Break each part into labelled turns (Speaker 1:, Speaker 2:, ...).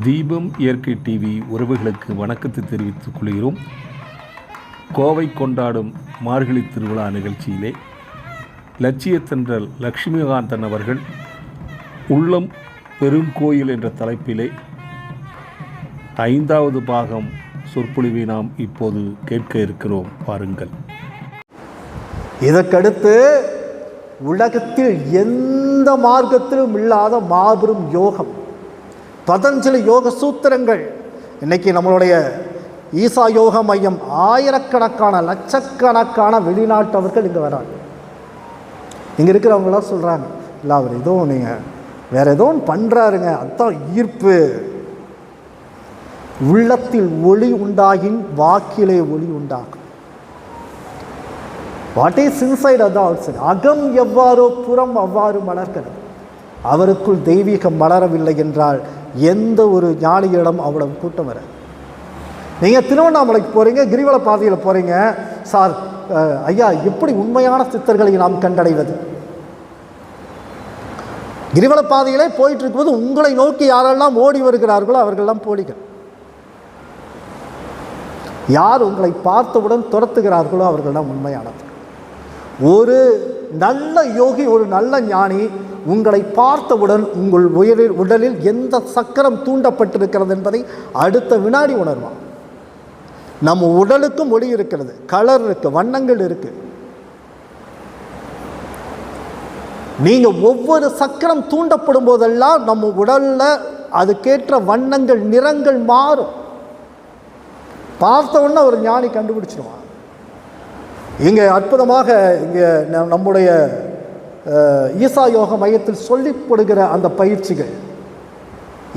Speaker 1: தீபம் இயற்கை டிவி உறவுகளுக்கு வணக்கத்தை தெரிவித்துக் கொள்கிறோம். கோவை கொண்டாடும் மார்கழி திருவிழா நிகழ்ச்சியிலே லட்சியத்தென்றல் லட்சுமிகாந்தன் அவர்கள் உள்ளம் பெருங்கோயில் என்ற தலைப்பிலே 5வது பாகம் சொற்பொழிவை நாம் இப்போது கேட்க இருக்கிறோம். பாருங்கள்.
Speaker 2: இதற்கடுத்து உலகத்தில் எந்த மார்க்கத்திலும் இல்லாத மாபெரும் யோகம், பதஞ்சலி யோக சூத்திரங்கள். இன்னைக்கு நம்மளுடைய ஈசா யோக மையம் ஆயிரக்கணக்கான லட்சக்கணக்கான வெளிநாட்டவர்கள் இங்கே வராங்க. இங்கே இருக்கிறவங்களாம் சொல்கிறாங்க, இல்லை அவர் ஏதோ நீங்கள் வேறு ஏதோ ஒன்று பண்ணுறாருங்க, அதுதான் ஈர்ப்பு. உள்ளத்தில் ஒளி உண்டாகின் வாக்கிலே ஒளி உண்டாகும். வாட் இஸ் இன்சைட் அதான் அவுட் சைட். அகம் எவ்வாறோ புறம் அவ்வாறு மலர்கிறது. அவருக்குள் தெய்வீகம் மலரவில்லை என்றால் எந்த ஒரு ஞானிகளிடம் அவ்வளவு கூட்டம் வர. நீங்கள் திருவண்ணாமலைக்கு போகிறீங்க, கிரிவல பாதையில் போகிறீங்க, சார் ஐயா எப்படி உண்மையான சித்தர்களை நாம் கண்டடைவது? கிரிவல பாதையிலே போயிட்டு இருக்கும்போது உங்களை நோக்கி யாரெல்லாம் ஓடி வருகிறார்களோ அவர்களெல்லாம் போலிகள். யார் உங்களை பார்த்தவுடன் துரத்துகிறார்களோ அவர்கள்தான் உண்மையானது. ஒரு நல்ல யோகி, ஒரு நல்ல ஞானி உங்களை பார்த்தவுடன் உங்கள் உடலில் எந்த சக்கரம் தூண்டப்பட்டிருக்கிறது என்பதை அடுத்த வினாடி உணர்வான். நம்ம உடலுக்கும் ஒளி இருக்கிறது, கலர் இருக்கு, வண்ணங்கள் இருக்கு. நீங்க ஒவ்வொரு சக்கரம் தூண்டப்படும் போதெல்லாம் நம்ம உடல்ல அதுக்கேற்ற வண்ணங்கள், நிறங்கள் மாறும். பார்த்தவுடனே ஒரு ஞானி கண்டுபிடிச்சிடுவான். இங்கே அற்புதமாக இங்கே நம்முடைய ஈசா யோக மையத்தில் சொல்லிப்படுகிற அந்த பயிற்சிகள்,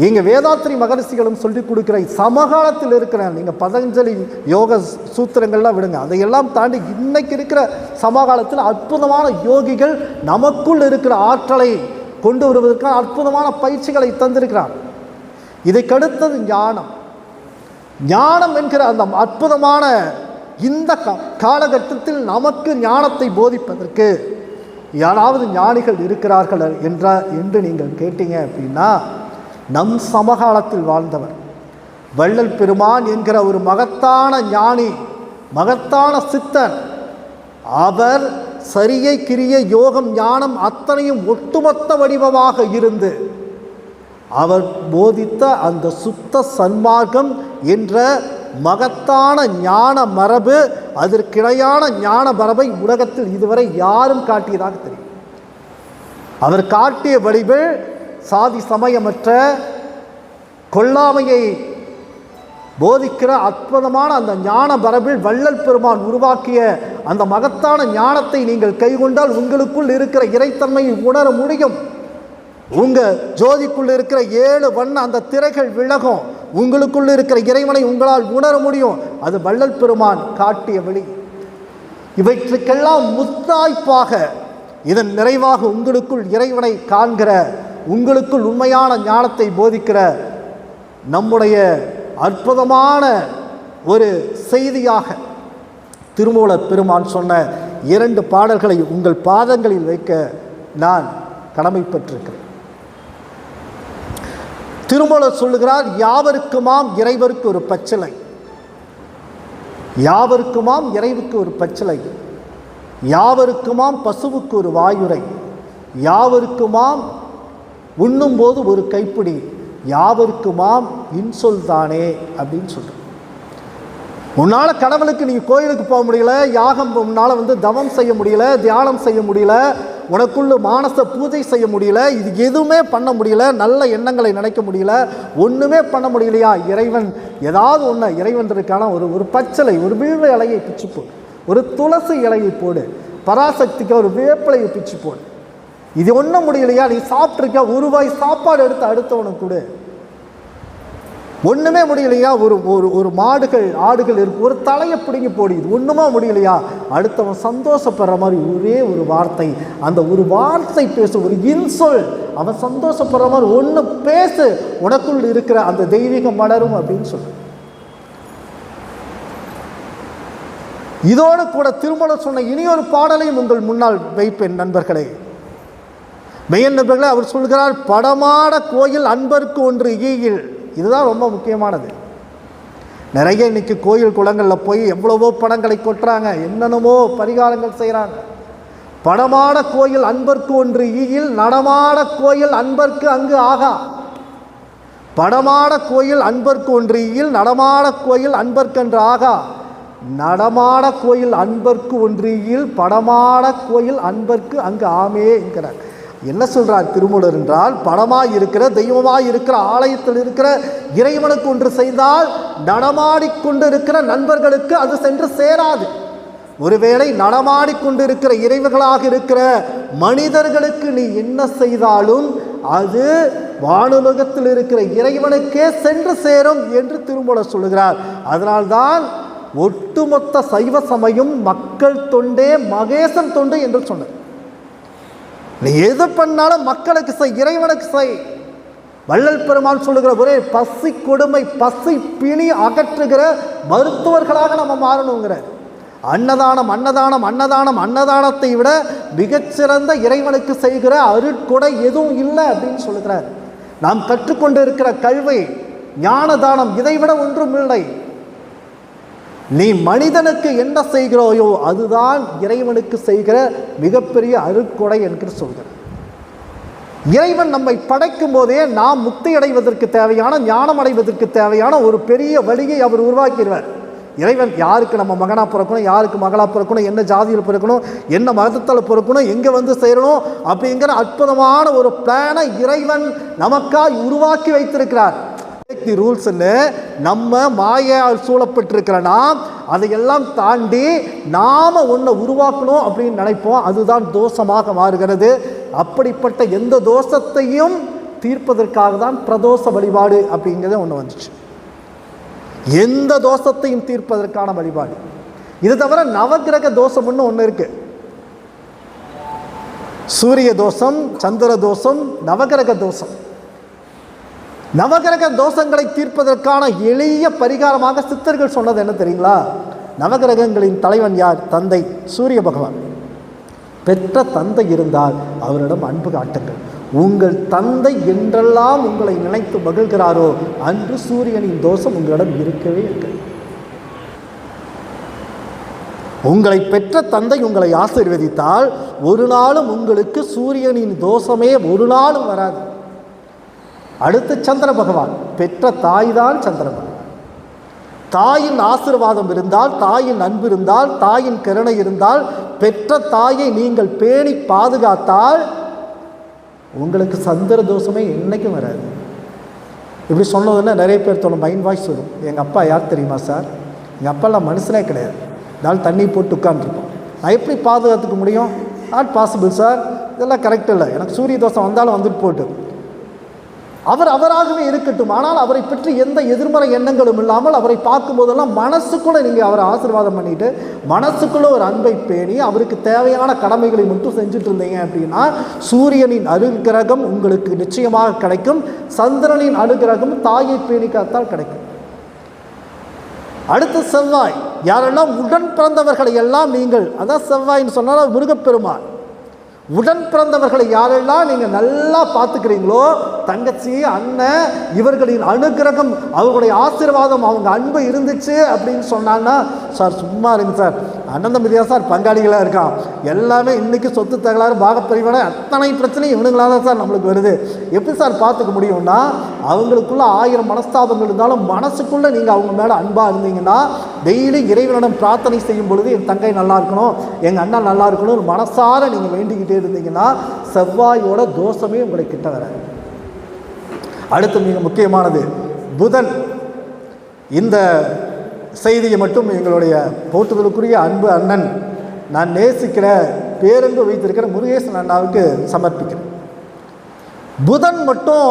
Speaker 2: இங்கே வேதாத்ரி மகரிஷிகளும் சொல்லிக் கொடுக்குற சமகாலத்தில் இருக்கிற நீங்கள் பதஞ்சலி யோக சூத்திரங்கள்லாம் விடுங்க, அதையெல்லாம் தாண்டி இன்னைக்கு இருக்கிற சமகாலத்தில் அற்புதமான யோகிகள் நமக்குள் இருக்கிற ஆற்றலை கொண்டு வருவதற்கான அற்புதமான பயிற்சிகளை தந்திருக்கிறார். இதைக்கடுத்தது ஞானம். ஞானம் என்கிற அந்த அற்புதமான இந்த காலகட்டத்தில் நமக்கு ஞானத்தை போதிப்பதற்கு யாராவது ஞானிகள் இருக்கிறார்கள் என்று நீங்கள் கேட்டீங்க அப்படின்னா, நம் சமகாலத்தில் வாழ்ந்தவர் வள்ளல் பெருமான் என்கிற ஒரு மகத்தான ஞானி, மகத்தான சித்தர். அவர் சரியை கிரிய யோகம் ஞானம் அத்தனையும் ஒட்டுமொத்த வடிவமாக இருந்து அவர் போதித்த அந்த சுத்த சன்மார்க்கம் என்ற மகத்தான ஞான மரபு, அதற்கிடையான ஞான மரபை உலகத்தில் இதுவரை யாரும் காட்டியதாக தெரியும். அவர் காட்டிய வடிவில் சாதி சமயமற்ற கொல்லாமையை போதிக்கிற அற்புதமான அந்த ஞான மரபில் வள்ளல் பெருமான் உருவாக்கிய அந்த மகத்தான ஞானத்தை நீங்கள் கைகொண்டால் உங்களுக்குள் இருக்கிற இறைத்தன்மையை உணர முடியும். உங்க ஜோதிக்குள் இருக்கிற 7 வண்ண அந்த திரைகள் விலகும். உங்களுக்குள் இருக்கிற இறைவனை உங்களால் உணர முடியும். அது வள்ளல் பெருமான் காட்டிய வழி. இவற்றுக்கெல்லாம் முத்தாய்ப்பாக இதன் நிறைவாக உங்களுக்குள் இறைவனை காண்கிற, உங்களுக்குள் உண்மையான ஞானத்தை போதிக்கிற நம்முடைய அற்புதமான ஒரு செய்தியாக திருமூலர் பெருமான் சொன்ன 2 பாடல்களை உங்கள் பாதங்களில் வைக்க நான் கடமைப்பட்டிருக்கிறேன். திருமூலர் சொல்லுகிறார், யாவருக்குமாம் இறைவருக்கு ஒரு பச்சிலை, யாவருக்குமாம் இறைவுக்கு ஒரு பச்சிலை, யாவருக்குமாம் பசுவுக்கு ஒரு வாயுரை, யாவருக்குமாம் உண்ணும்போது ஒரு கைப்பிடி, யாவருக்குமாம் இன்சொல் தானே அப்படின்னு சொல்ற. உன்னால் கடவுளுக்கு நீங்கள் கோயிலுக்கு போக முடியல, யாகம் உன்னால் தவம் செய்ய முடியல, தியானம் செய்ய முடியல, உனக்குள்ள மானச பூஜை செய்ய முடியல, இது எதுவுமே பண்ண முடியல, நல்ல எண்ணங்களை நினைக்க முடியல, ஒன்றுமே பண்ண முடியலையா? இறைவன் ஏதாவது ஒன்று, இறைவன் இருக்கான ஒரு பச்சிலை, ஒரு வில்வ இலையை பிச்சு போடு, ஒரு துளசி இலையை போடு, பராசக்திக்கு ஒரு வேப்பிலையை பிச்சு போடு. இது ஒன்றும் முடியலையா? நீ சாப்பிட்ருக்க, ஒரு வாய் சாப்பாடு எடுத்து அடுத்தவனுக்கு கொடு. ஒன்றுமே முடியலையா? ஒரு மாடுகள் ஆடுகள் இருக்கு, ஒரு தலையை பிடிங்கி போடு. இது ஒன்றுமா முடியலையா? அடுத்தவன் சந்தோஷப்படுற மாதிரி ஒரே ஒரு வார்த்தை, அந்த ஒரு வார்த்தை பேசு, ஒரு இன்சொல், அவன் சந்தோஷப்படுற மாதிரி ஒன்று பேசு, உனக்குள் இருக்கிற அந்த தெய்வீகம் மலரும் அப்படின்னு சொல்லு. இதோடு கூட திருமூலர் சொன்ன இனியொரு பாடலையும் உங்கள் முன்னால் வைப்பேன் நண்பர்களே. மெய்யன் நண்பர்களே, அவர் சொல்கிறார், படமாட கோயில் அன்பருக்கு ஒன்று ஈயில் இதுதான் ரொம்ப முக்கியமானது. நிறைய இன்னைக்கு கோயில் குளங்களில் போய் எவ்வளவோ பணங்களை கொட்டுறாங்க, என்னென்னமோ பரிகாரங்கள் செய்கிறாங்க. படமாட கோயில் அன்பர்க்கு ஒன்று ஈயில், நடமாட கோயில் அன்பர்க்கு அங்கு ஆகா. படமாட கோயில் அன்பர்க்கு ஒன்று ஈயில், நடமாட கோயில் அன்பர்க்கன்று ஆகா. நடமாட கோயில் அன்பர்க்கு ஒன்றியில், படமாட கோயில் அன்பர்க்கு அங்கு ஆமே என்கிறார். என்ன சொல்றார் திருமூலர் என்றால், படமாய் இருக்கிற தெய்வமாய் இருக்கிற ஆலயத்தில் இருக்கிற இறைவனுக்கு ஒன்று செய்தால் நடமாடிக்கொண்டு இருக்கிற நண்பர்களுக்கு அது சென்று சேராது. ஒருவேளை நடமாடிக்கொண்டு இருக்கிற இறைவர்களாக இருக்கிற மனிதர்களுக்கு நீ என்ன செய்தாலும் அது வானுலகத்தில் இருக்கிற இறைவனுக்கே சென்று சேரும் என்று திருமூலர் சொல்லுகிறார். அதனால்தான் ஒட்டுமொத்த சைவ சமயம் மக்கள் தொண்டே மகேசன் தொண்டு என்று சொன்னார். நீ எது பண்ணாலும் மக்களுக்கு செய், இறைவனுக்கு செய். வள்ளல் பெருமான் சொல்லுகிற ஒரே பசி கொடுமை பசி பிணி அகற்றுகிற மருத்துவர்களாக நம்ம மாறணுங்கிற. அன்னதானம் அன்னதானம் அன்னதானம் அன்னதானத்தை விட மிகச்சிறந்த இறைவனுக்கு செய்கிற அருட்கொடை எதுவும் இல்லை அப்படின்னு சொல்லுகிறார். நாம் கற்றுக்கொண்டு இருக்கிற கல்வி ஞானதானம் இதைவிட ஒன்றும் இல்லை. நீ மனிதனுக்கு என்ன செய்கிறாயோ அதுதான் இறைவனுக்கு செய்கிற மிகப்பெரிய அருட்கொடை என்று சொல்கிறார். இறைவன் நம்மை படைக்கும் போதே நாம் முக்தி அடைவதற்கு தேவையான ஞானம் அடைவதற்கு தேவையான ஒரு பெரிய வழியை அவர் உருவாக்கிடுவார். இறைவன் யாருக்கு நம்ம மகனாக பிறக்கணும், யாருக்கு மகளாக பிறக்கணும், என்ன ஜாதியில் பிறக்கணும், என்ன மதத்தில் பிறக்கணும், எங்கே வந்து சேரணும் அப்படிங்கிற அற்புதமான ஒரு பிளானை இறைவன் நமக்காய் உருவாக்கி வைத்திருக்கிறார். ரூல்ஸ்ன்னு நம்ம மாயால் சூழப்பட்டிருக்கிற நாம் அதையெல்லாம் தாண்டி நாம ஒன்றை உருவாக்கணும் அப்படின்னு நினைப்போம். அதுதான் தோஷமாக மாறுகிறது. அப்படிப்பட்ட எந்த தோஷத்தையும் தீர்ப்பதற்காக தான் பிரதோஷ வழிபாடு அப்படிங்கிறத ஒன்று வந்துச்சு. எந்த தோஷத்தையும் தீர்ப்பதற்கான வழிபாடு. இது தவிர நவகிரக தோஷம்னு ஒன்று இருக்கு. சூரிய தோஷம், சந்திர தோஷம், நவகிரக தோஷம். நவகிரக தோஷங்களை தீர்ப்பதற்கான எளிய பரிகாரமாக சித்தர்கள் சொன்னது என்ன தெரியுங்களா? நவகிரகங்களின் தலைவன் யார்? தந்தை சூரிய பகவான். பெற்ற தந்தை இருந்தால் அவரிடம் அன்பு காட்டுங்கள். உங்கள் தந்தை என்றெல்லாம் உங்களை நினைத்து மகிழ்கிறாரோ அன்று சூரியனின் தோஷம் உங்களிடம் இருக்கவே இருக்காது. உங்களை பெற்ற தந்தை உங்களை ஆசீர்வதித்தால் ஒரு நாளும் உங்களுக்கு சூரியனின் தோஷமே ஒரு நாளும் வராது. அடுத்து சந்திர பகவான். பெற்ற தாய் தான் சந்திர பகவான். தாயின் ஆசீர்வாதம் இருந்தால், தாயின் அன்பு இருந்தால், தாயின் கருணை இருந்தால், பெற்ற தாயை நீங்கள் பேணி பாதுகாத்தால் உங்களுக்கு சந்திர தோஷமே என்னைக்கும் வராது. இப்படி சொன்னதுன்னா நிறைய பேர் தோணும் மைண்ட் வாய்ஸ் வரும். எங்கள் அப்பா யார் தெரியுமா சார்? எங்கள் அப்பாலாம் மனுஷனே கிடையாது, நாள் தண்ணி போட்டு உட்காந்துருக்கோம், நான் எப்படி பாதுகாத்துக்க முடியும்? நாட் பாசிபிள் சார், இதெல்லாம் கரெக்ட் இல்லை, எனக்கு சூரிய தோஷம் வந்தாலும் வந்துட்டு போட்டு அவர் அவராகவே இருக்கட்டும். ஆனால் அவரை பற்றி எந்த எதிர்மறை எண்ணங்களும் இல்லாமல் அவரை பார்க்கும்போதெல்லாம் மனசுக்குள்ளே நீங்கள் அவரை ஆசீர்வாதம் பண்ணிட்டு மனசுக்குள்ளே ஒரு அன்பை பேணி அவருக்கு தேவையான கடமைகளை மட்டும் செஞ்சுட்டு இருந்தீங்க அப்படின்னா சூரியனின் அனுகிரகம் உங்களுக்கு நிச்சயமாக கிடைக்கும். சந்திரனின் அனுகிரகம் தாயை பேணி காத்தால் கிடைக்கும். அடுத்து செவ்வாய். யாரெல்லாம் உடன் பிறந்தவர்களை எல்லாம் நீங்கள், அதான் செவ்வாயின்னு சொன்னால் முருகப்பெருமான். உடன் பிறந்தவர்களை யாரெல்லாம் நீங்கள் நல்லா பார்த்துக்கிறீங்களோ, தங்கச்சி அண்ணன் இவர்களின் அனுகிரகம் அவர்களுடைய ஆசீர்வாதம் அவங்க அன்பு இருந்துச்சு அப்படின்னு சொன்னாங்கன்னா, சார் சும்மா இருங்க சார், அண்ணன் தம்பியா சார் பங்காளிகளாக இருக்கான், எல்லாமே இன்றைக்கி சொத்து தகராறு பாகப்பிரிவினை அத்தனை பிரச்சனையும் இவனுங்களாக தான் சார் நம்மளுக்கு வருது, எப்படி சார் பார்த்துக்க முடியும்னா அவங்களுக்குள்ள 1000 மனஸ்தாபங்கள் இருந்தாலும் மனசுக்குள்ளே நீங்கள் அவங்க மேலே அன்பாக இருந்தீங்கன்னா டெய்லி இறைவனிடம் பிரார்த்தனை செய்யும் பொழுது என் தங்கை நல்லா இருக்கணும், எங்கள் அண்ணன் நல்லா இருக்கணும் மனசார நீங்கள் வேண்டிக்கிட்டே இருந்தீங்கன்னா செவ்வாயோட தோஷமே உங்களுக்கு கிட்ட வராது. அடுத்து மிக முக்கியமானது புதன். இந்த செய்தியை மட்டும் எங்களுடைய போற்றுதலுக்குரிய அன்பு அண்ணன், நான் நேசிக்கிற பேரன்பு வைத்திருக்கிற முருகேசன் அண்ணாவுக்கு சமர்ப்பிக்கிறேன். புதன் மட்டும்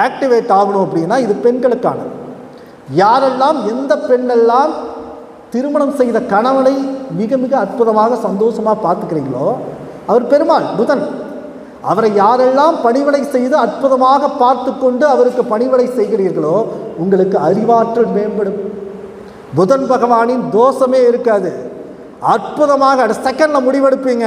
Speaker 2: ஆக்டிவேட் ஆகணும் அப்படின்னா இது பெண்களுக்கானது. யாரெல்லாம் எந்த பெண்ணெல்லாம் திருமணம் செய்த கணவனை மிக மிக அற்புதமாக சந்தோஷமாக பார்த்துக்கிறீங்களோ அவர் பெருமாள் புதன். அவரை யாரெல்லாம் பணிவிடை செய்து அற்புதமாக பார்த்து கொண்டு அவருக்கு பணிவிடை செய்கிறீர்களோ உங்களுக்கு அறிவாற்றல் மேம்படும். புதன் பகவானின் தோஷமே இருக்காது. அற்புதமாக செகண்டில் முடிவெடுப்பீங்க.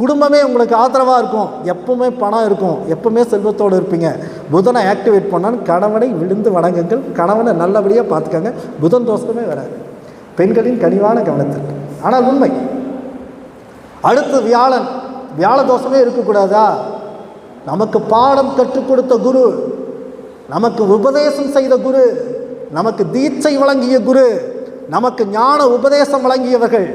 Speaker 2: குடும்பமே உங்களுக்கு ஆதரவாக இருக்கும், எப்பவுமே பணம் இருக்கும், எப்பவுமே செல்வத்தோடு இருப்பீங்க. புதனை ஆக்டிவேட் பண்ணால் கணவனை விழுந்து வணங்குங்கள், கணவனை நல்லபடியாக பார்த்துக்கங்க, புதன் தோஷமே வராது. பெண்களின் கனிவான கவனத்திற்கு. ஆனால் உண்மை. அடுத்து வியாழன். வியாழ தோஷமே இருக்கக்கூடாதா? நமக்கு பாடம் கற்றுக் கொடுத்த குரு, நமக்கு உபதேசம் செய்த குரு, நமக்கு தீட்சை வழங்கிய குரு, நமக்கு ஞான உபதேசம் வழங்கியவர்கள்,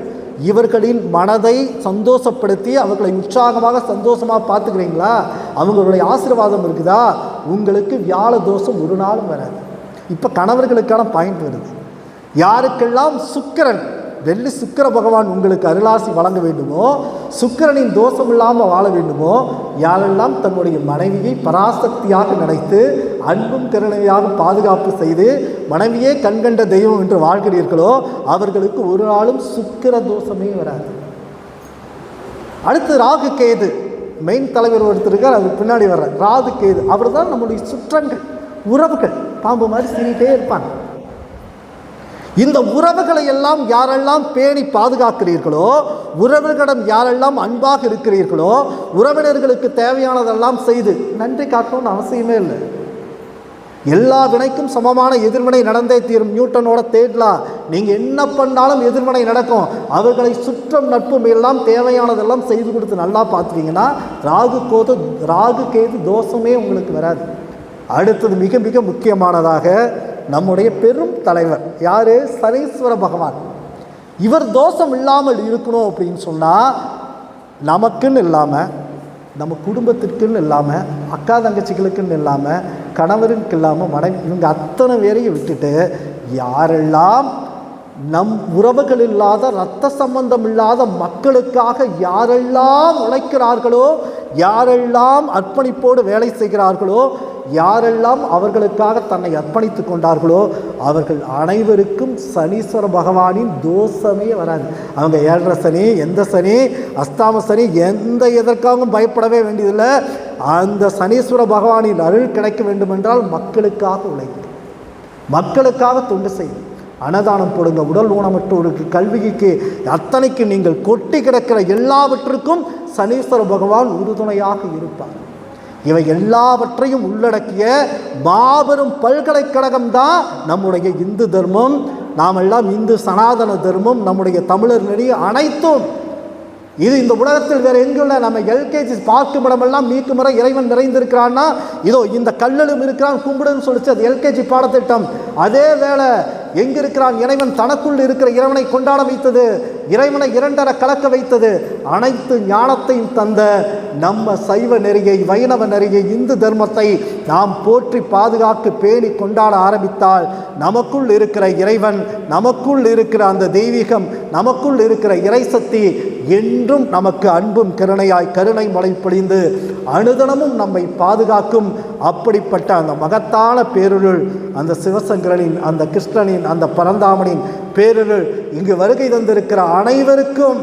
Speaker 2: இவர்களின் மனதை சந்தோஷப்படுத்தி அவர்களை உற்சாகமாக சந்தோஷமாக பார்த்துக்கிறீங்களா? அவங்களுடைய ஆசீர்வாதம் இருக்குதா? உங்களுக்கு வியாழ தோஷம் ஒரு நாளும் வராது. இப்போ கணவர்களுக்கான பாயிண்ட் வருது. யாருக்கெல்லாம் சுக்கிரன், வெள்ளி சுக்கிர பகவான் உங்களுக்கு அருளாசி வழங்க வேண்டுமோ, சுக்கிரனின் தோஷம் இல்லாமல் வாழ வேண்டுமோ, யாரெல்லாம் தன்னுடைய மனைவியை பராசக்தியாக நினைத்து அன்பும் கருணையாக பாதுகாப்பு செய்து மனைவியே கண்கண்ட தெய்வம் என்று வாழ்கிறீர்களோ அவர்களுக்கு ஒரு நாளும் சுக்கிர தோஷமே வராது. அடுத்து ராகு கேது. மெயின் தலைவர் ஒருத்தர் இருக்கார், அது பின்னாடி வர்ற ராகு கேது. அவர் தான் நம்முடைய சுற்றங்கள், உறவுகள். பாம்பு மாதிரி சீனிட்டே இருப்பாங்க. இந்த உறவுகளை எல்லாம் யாரெல்லாம் பேணி பாதுகாக்கிறீர்களோ, உறவுகளிடம் யாரெல்லாம் அன்பாக இருக்கிறீர்களோ, உறவினர்களுக்கு தேவையானதெல்லாம் செய்து நன்றி காட்டணும்னு அவசியமே இல்லை. எல்லா வினைக்கும் சமமான எதிர்வினை நடந்தே தீரும். நியூட்டனோட தேடலா. நீங்கள் என்ன பண்ணாலும் எதிர்வினை நடக்கும். அவர்களை சுற்றம் நட்பும் எல்லாம் தேவையானதெல்லாம் செய்து கொடுத்து நல்லா பார்த்துட்டீங்கன்னா ராகு கேது தோஷமே உங்களுக்கு வராது. அடுத்தது மிக மிக முக்கியமானதாக நம்முடைய பெரும் தலைவர் யார்? சனீஸ்வர பகவான். இவர் தோஷம் இல்லாமல் இருக்கணும் அப்படின்னு சொன்னால், நமக்குன்னு இல்லாமல், நம்ம குடும்பத்திற்குன்னு இல்லாமல், அக்கா தங்கச்சிகளுக்குன்னு இல்லாமல், கணவருக்கு இல்லாமல், மனைவி, இவங்க அத்தனை பேரையும் விட்டுட்டு யாரெல்லாம் நம் உறவுகள் இல்லாத, இரத்த சம்பந்தம் இல்லாத மக்களுக்காக யாரெல்லாம் உழைக்கிறார்களோ, யாரெல்லாம் அர்ப்பணிப்போடு வேலை செய்கிறார்களோ, யாரெல்லாம் அவர்களுக்காக தன்னை அர்ப்பணித்து கொண்டார்களோ அவர்கள் அனைவருக்கும் சனீஸ்வர பகவானின் தோஷமே வராது. அவங்க 7.5 சனி, எந்த சனி, அஸ்தாம சனி, எதற்காகவும் பயப்படவே வேண்டியதில்லை. அந்த சனீஸ்வர பகவானின் அருள் கிடைக்க வேண்டுமென்றால் மக்களுக்காக உழைக்கும், மக்களுக்காக தொண்டு செய்யும், அன்னதானம் போடுங்க, உடல் ஊனமற்றோருக்கு, கல்விக்கு, அத்தனைக்கு நீங்கள் கொட்டி கிடக்கிற எல்லாவற்றுக்கும் சனீஸ்வர பகவான் உறுதுணையாக இருப்பார். இவை எல்லாவற்றையும் உள்ளடக்கிய மாபெரும் பல்கலைக்கழகம் தான் நம்முடைய இந்து தர்மம். நாம் எல்லாம் இந்து சனாதன தர்மம், நம்முடைய தமிழர் நெறி அனைத்தும். இது இந்த உலகத்தில் வேறு எங்குள்ள நம்ம எல்கேஜி பார்க்கும் இடமெல்லாம் மீட்கும் இறைவன் நிறைந்திருக்கிறான்னா, இதோ இந்த கல்லிலும் இருக்கிறான் கும்பிடுன்னு சொல்லிச்சு, அது எல்கேஜி பாடத்திட்டம். அதே வேளை எங்கே இருக்கிறான் இறைவன், தனக்குள் இருக்கிற இறைவனை கொண்டாட வைத்தது, இறைவனை 2 கலக்க வைத்தது, அனைத்து ஞானத்தையும் தந்த நம்ம சைவ நெறியை, வைணவ நெறியை, இந்து தர்மத்தை நாம் போற்றி பாதுகாத்து பேணி கொண்டாட ஆரம்பித்தால் நமக்குள் இருக்கிற இறைவன், நமக்குள் இருக்கிற அந்த தெய்வீகம், நமக்குள் இருக்கிற இறைசக்தி என்றும் நமக்கு அன்பும் கருணையாய் கருணை மழை பொழிந்து அனுதினமும் நம்மை பாதுகாக்கும். அப்படிப்பட்ட அந்த மகத்தான பேருருள், அந்த சிவசங்கரனின், அந்த கிருஷ்ணனின், அந்த பரந்தாமனின் பேருருள் இங்கு வருகை தந்திருக்கிற அனைவருக்கும்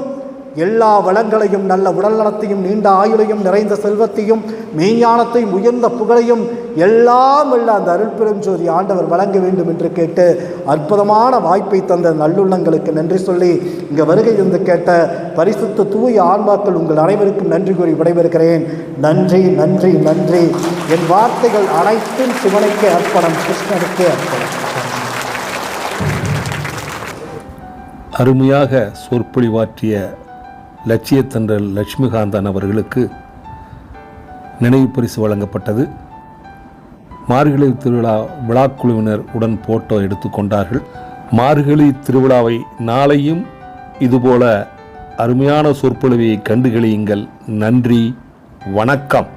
Speaker 2: எல்லா வளங்களையும், நல்ல உடல் நலத்தையும், நீண்ட ஆயுளையும், நிறைந்த செல்வத்தையும், மெய்ஞானத்தையும், உயர்ந்த புகழையும் எல்லாம் உள்ள அந்த அருள் பெருஞ்சோதி ஆண்டவர் வழங்க வேண்டும் என்று கேட்டு அற்புதமான வாய்ப்பை தந்த நல்லுள்ளங்களுக்கு நன்றி சொல்லி இங்கே வருகை இருந்து கேட்ட பரிசுத்த தூய ஆன்மாக்கள் உங்கள் அனைவருக்கும் நன்றி கூறி விடைபெறுகிறேன். நன்றி, நன்றி, நன்றி. என் வார்த்தைகள் அனைத்தும் சிவனுக்கே அர்ப்பணம், கிருஷ்ணனுக்கே அர்ப்பணம்.
Speaker 1: அருமையாக சொற்பொழிவாற்றிய லட்சியத்தன்றல் லட்சுமிகாந்தன் அவர்களுக்கு நினைவு பரிசு வழங்கப்பட்டது. மார்கழி திருவிழா விழாக்குழுவினர் உடன் போட்டோ எடுத்துக்கொண்டார்கள். மார்கழி திருவிழாவை நாளையும் இதுபோல அருமையான சொற்பொழிவை கண்டுகளியுங்கள். நன்றி, வணக்கம்.